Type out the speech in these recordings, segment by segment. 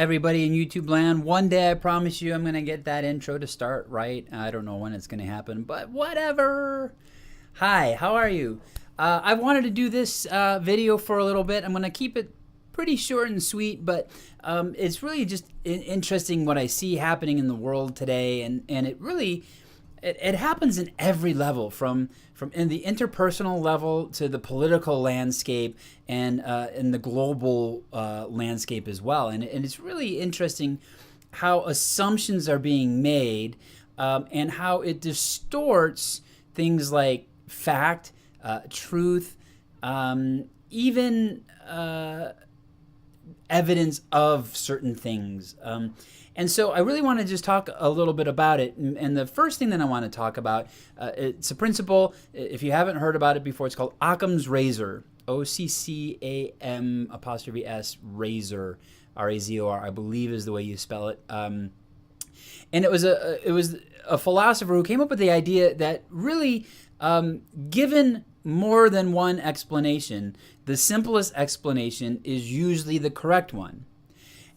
everybody in YouTube land. One day, I promise you, I'm going to get that intro to start right. I don't know when it's going to happen, but whatever. Hi, how are you? I wanted to do this video for a little bit. I'm going to keep it pretty short and sweet, but it's really just interesting what I see happening in the world today, and it really it happens in every level, from in the interpersonal level to the political landscape and in the global landscape as well. And it's really interesting how assumptions are being made and how it distorts things like fact, truth, even evidence of certain things. And so I really want to just talk a little bit about it. And the first thing that I want to talk about, it's a principle. If you haven't heard about it before, it's called Occam's Razor. Occam''S Razor, R-A-Z-O-R, I believe is the way you spell it. And it was a philosopher who came up with the idea that really, given more than one explanation, the simplest explanation is usually the correct one.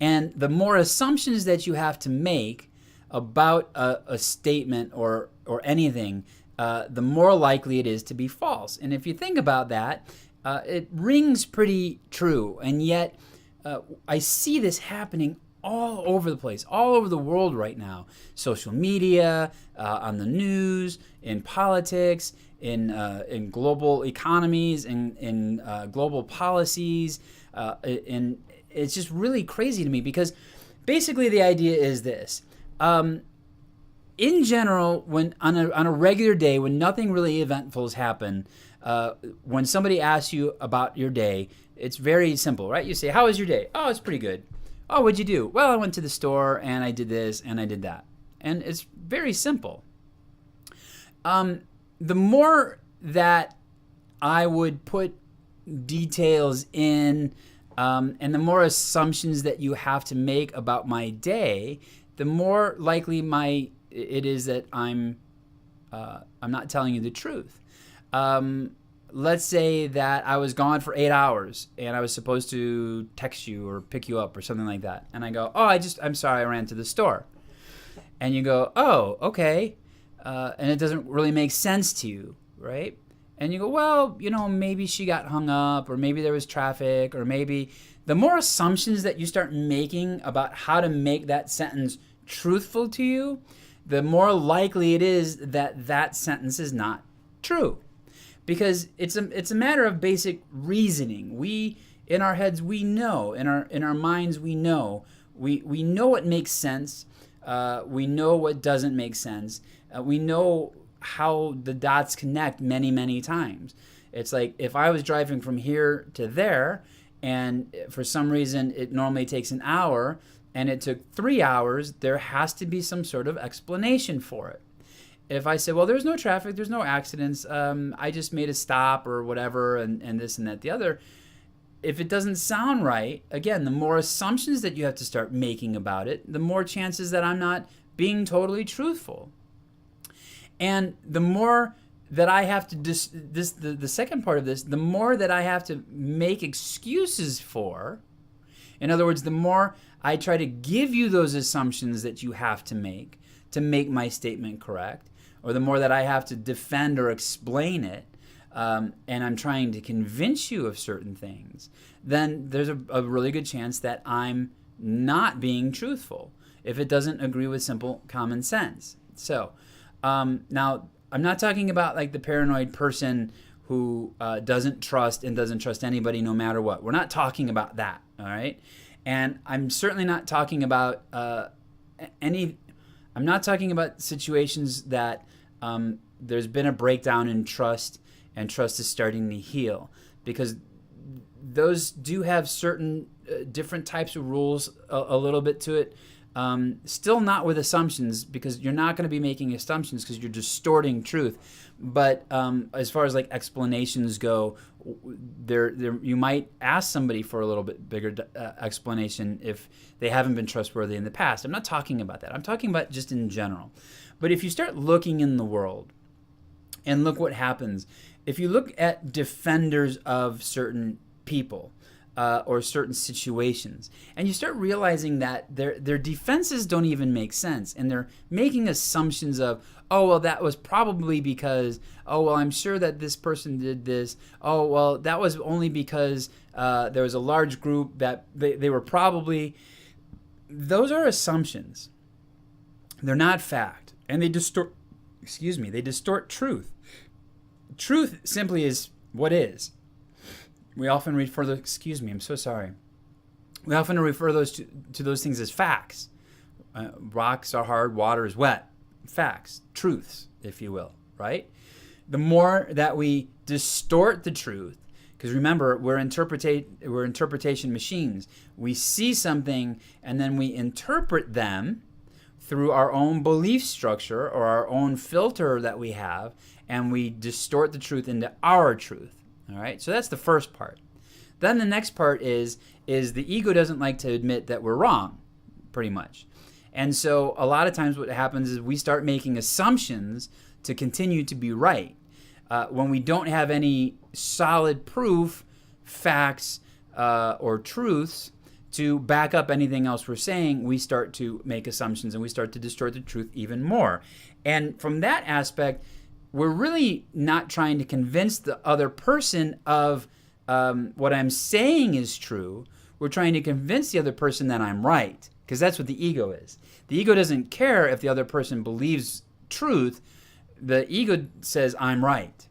And the more assumptions that you have to make about a statement or anything, the more likely it is to be false. And if you think about that, it rings pretty true. And yet, I see this happening all over the place, all over the world right now. Social media, on the news, in politics, in global economies, in global policies, in it's just really crazy to me, because basically the idea is this. In general, when on a regular day, when nothing really eventful has happened, when somebody asks you about your day, it's very simple, right? You say, "How was your day?" "Oh, it's pretty good." "Oh, what'd you do?" "Well, I went to the store and I did this and I did that." And it's very simple. The more that I would put details in, and the more assumptions that you have to make about my day, the more likely it is that I'm not telling you the truth. Let's say that I was gone for 8 hours and I was supposed to text you or pick you up or something like that, and I go, "Oh, I'm sorry, I ran to the store." And you go, "Oh, okay," and it doesn't really make sense to you, right? And you go, "Well, maybe she got hung up, or maybe there was traffic, or maybe..." The more assumptions that you start making about how to make that sentence truthful to you, the more likely it is that that sentence is not true. Because it's a matter of basic reasoning. We, in our heads, we know, in our minds, we know what makes sense. We know what doesn't make sense. We know how the dots connect many, many times. It's like if I was driving from here to there, and for some reason it normally takes an hour and it took 3 hours, there has to be some sort of explanation for it. If I say, "Well, there's no traffic, there's no accidents, I just made a stop," or whatever, and this and that, the other, if it doesn't sound right, again, the more assumptions that you have to start making about it, the more chances that I'm not being totally truthful. And the more that I have to the second part of this, the more that I have to make excuses for. In other words, the more I try to give you those assumptions that you have to make my statement correct, or the more that I have to defend or explain it, and I'm trying to convince you of certain things, then there's a really good chance that I'm not being truthful if it doesn't agree with simple common sense. So now, I'm not talking about like the paranoid person who doesn't trust anybody no matter what. We're not talking about that, all right? And I'm certainly not talking about I'm not talking about situations that there's been a breakdown in trust and trust is starting to heal, because those do have certain different types of rules a little bit to it. Still not with assumptions, because you're not going to be making assumptions because you're distorting truth. But as far as like explanations go, you might ask somebody for a little bit bigger explanation if they haven't been trustworthy in the past. I'm not talking about that. I'm talking about just in general. But if you start looking in the world and look what happens, if you look at defenders of certain people, or certain situations. And you start realizing that their defenses don't even make sense. And they're making assumptions of, oh, well, that was probably because, oh, well, I'm sure that this person did this. Oh, well, that was only because there was a large group that they were probably... Those are assumptions. They're not fact. And they distort truth. Truth simply is what is. We often refer to, We often refer to those things as facts. Rocks are hard, water is wet. Facts, truths, if you will, right? The more that we distort the truth, because remember, we're interpretation machines. We see something and then we interpret them through our own belief structure or our own filter that we have, and we distort the truth into our truth. All right, so that's the first part. Then the next part is the ego doesn't like to admit that we're wrong, pretty much. And so a lot of times what happens is we start making assumptions to continue to be right. When we don't have any solid proof, facts, or truths to back up anything else we're saying, we start to make assumptions and we start to distort the truth even more. And from that aspect, we're really not trying to convince the other person of what I'm saying is true. We're trying to convince the other person that I'm right, because that's what the ego is. The ego doesn't care if the other person believes truth. The ego says, I'm right.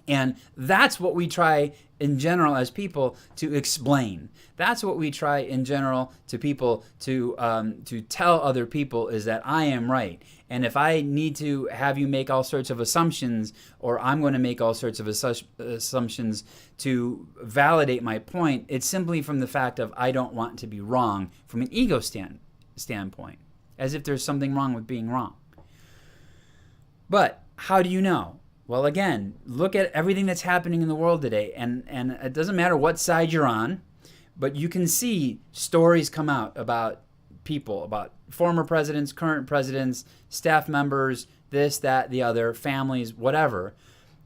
And that's what we try in general as people to explain. That's what we try in general to people to tell other people, is that I am right. And if I need to have you make all sorts of assumptions, or I'm going to make all sorts of assumptions to validate my point, it's simply from the fact of I don't want to be wrong from an ego standpoint, as if there's something wrong with being wrong. But how do you know? Well, again, look at everything that's happening in the world today, and it doesn't matter what side you're on, but you can see stories come out about people, about former presidents, current presidents, staff members, this, that, the other, families, whatever.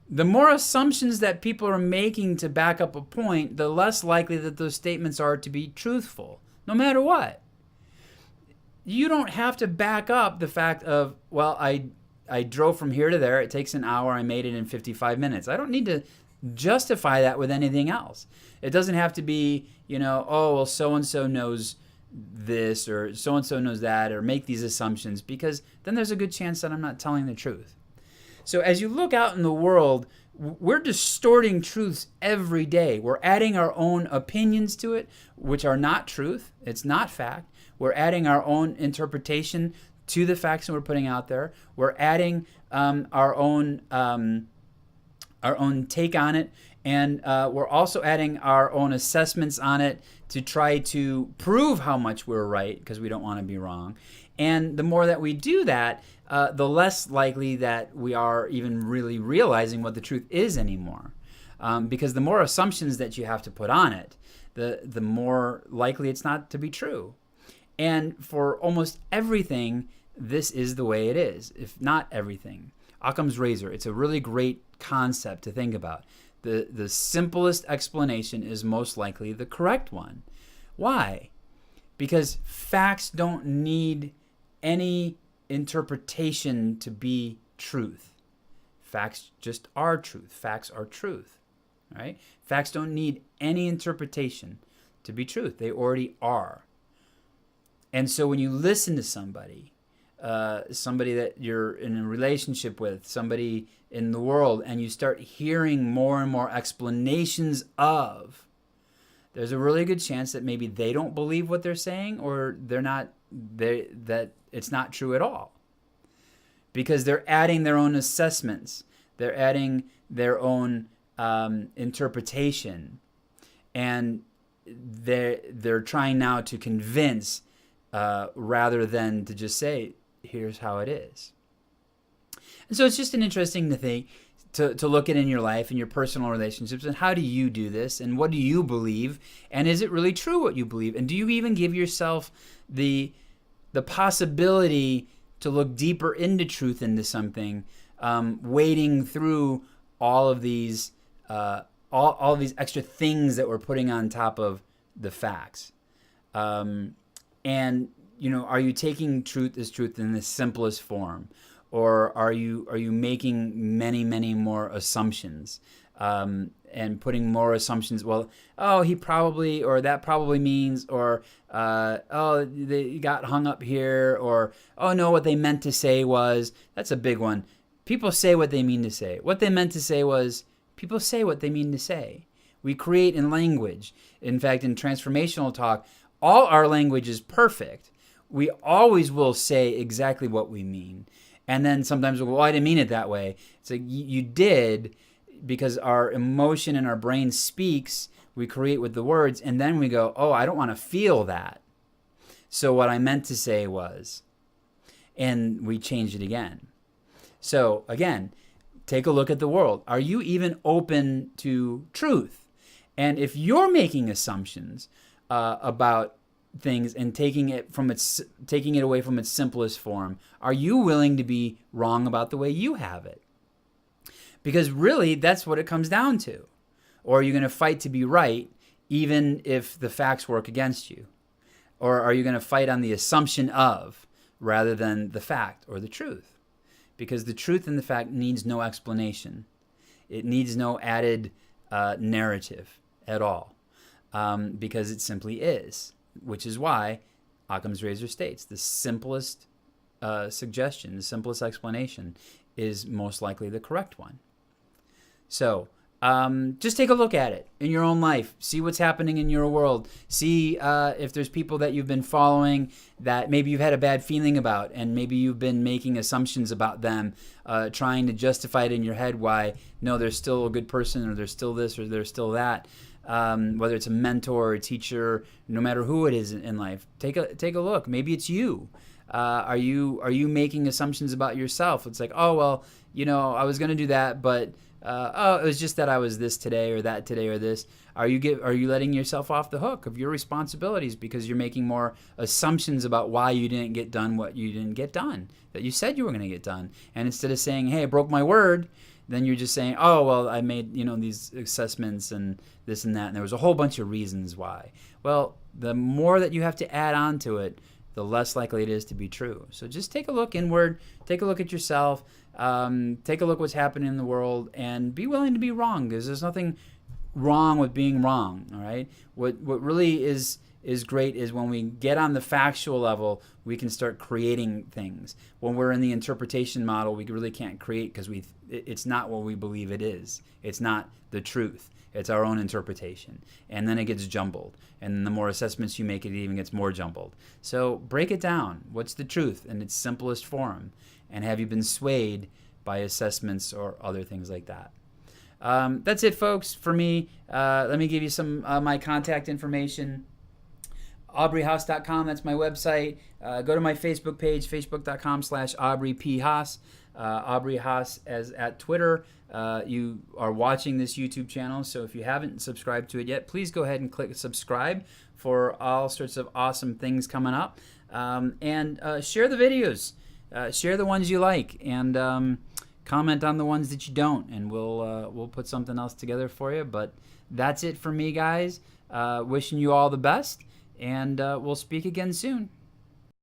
The more assumptions that people are making to back up a point, the less likely that those statements are to be truthful, no matter what. You don't have to back up the fact of, well, I drove from here to there. It takes an hour. I made it in 55 minutes. I don't need to justify that with anything else. It doesn't have to be, oh, well, so-and-so knows this or so-and-so knows that, or make these assumptions, because then there's a good chance that I'm not telling the truth. So as you look out in the world, we're distorting truths every day. We're adding our own opinions to it, which are not truth. It's not fact. We're adding our own interpretation to the facts that we're putting out there. We're adding our own take on it, and we're also adding our own assessments on it to try to prove how much we're right, because we don't want to be wrong. And the more that we do that, the less likely that we are even really realizing what the truth is anymore. Because the more assumptions that you have to put on it, the more likely it's not to be true. And for almost everything, this is the way it is, if not everything. Occam's Razor, it's a really great concept to think about. The simplest explanation is most likely the correct one. Why? Because facts don't need any interpretation to be truth. Facts just are truth. Facts are truth, right? Facts don't need any interpretation to be truth. They already are. And so when you listen to somebody that you're in a relationship with, somebody in the world, and you start hearing more and more explanations of, there's a really good chance that maybe they don't believe what they're saying, or that it's not true at all. Because they're adding their own assessments. They're adding their own interpretation. And they're trying now to convince rather than to just say, here's how it is. And so it's just an interesting thing to look at in your life and your personal relationships, and how do you do this, and what do you believe, and is it really true what you believe, and do you even give yourself the possibility to look deeper into truth, into something, wading through all of these all these extra things that we're putting on top of the facts. And are you taking truth as truth in the simplest form, or are you making many, many more assumptions, and putting more assumptions? Well, he probably, or that probably means, or they got hung up here, or no, what they meant to say was. That's a big one. People say what they mean to say. What they meant to say was. People say what they mean to say. We create in language. In fact, in transformational talk, all our language is perfect. We always will say exactly what we mean. And then sometimes we'll go, I didn't mean it that way. It's like, you did, because our emotion in our brain speaks. We create with the words, and then we go, I don't want to feel that. So what I meant to say was, and we change it again. So again, take a look at the world. Are you even open to truth? And if you're making assumptions about things and taking it away from its simplest form, are you willing to be wrong about the way you have it? Because really, that's what it comes down to. Or are you going to fight to be right, even if the facts work against you? Or are you going to fight on the assumption of, rather than the fact or the truth? Because the truth and the fact needs no explanation. It needs no added narrative at all, because it simply is, which is why Occam's Razor states the simplest suggestion, the simplest explanation is most likely the correct one. So just take a look at it in your own life. See what's happening in your world. See if there's people that you've been following that maybe you've had a bad feeling about, and maybe you've been making assumptions about them, trying to justify it in your head why, no, they're still a good person, or they're still this, or they're still that. Whether it's a mentor or a teacher, no matter who it is in life, take a look. Maybe it's you. Are you making assumptions about yourself? It's like, I was going to do that, but it was just that I was this today, or that today, or this. Are you letting yourself off the hook of your responsibilities because you're making more assumptions about why you didn't get done what you didn't get done, that you said you were going to get done? And instead of saying, hey, I broke my word, then you're just saying, I made these assessments and this and that, and there was a whole bunch of reasons why. Well, the more that you have to add on to it, the less likely it is to be true. So just take a look inward, take a look at yourself, take a look what's happening in the world, and be willing to be wrong, because there's nothing wrong with being wrong. All right. What really is great is when we get on the factual level, we can start creating things. When we're in the interpretation model, we really can't create, because it's not what we believe it is. It's not the truth. It's our own interpretation. And then it gets jumbled. And the more assessments you make, it even gets more jumbled. So break it down. What's the truth in its simplest form? And have you been swayed by assessments or other things like that? That's it, folks, for me. Let me give you some my contact information. AubreyHaase.com, that's my website. Go to my Facebook page, facebook.com/Aubrey P. Haase. Aubrey Haase at Twitter. You are watching this YouTube channel, so if you haven't subscribed to it yet, please go ahead and click subscribe for all sorts of awesome things coming up. And share the videos. Share the ones you like, and comment on the ones that you don't, and we'll put something else together for you. But that's it for me, guys. Wishing you all the best, and we'll speak again soon.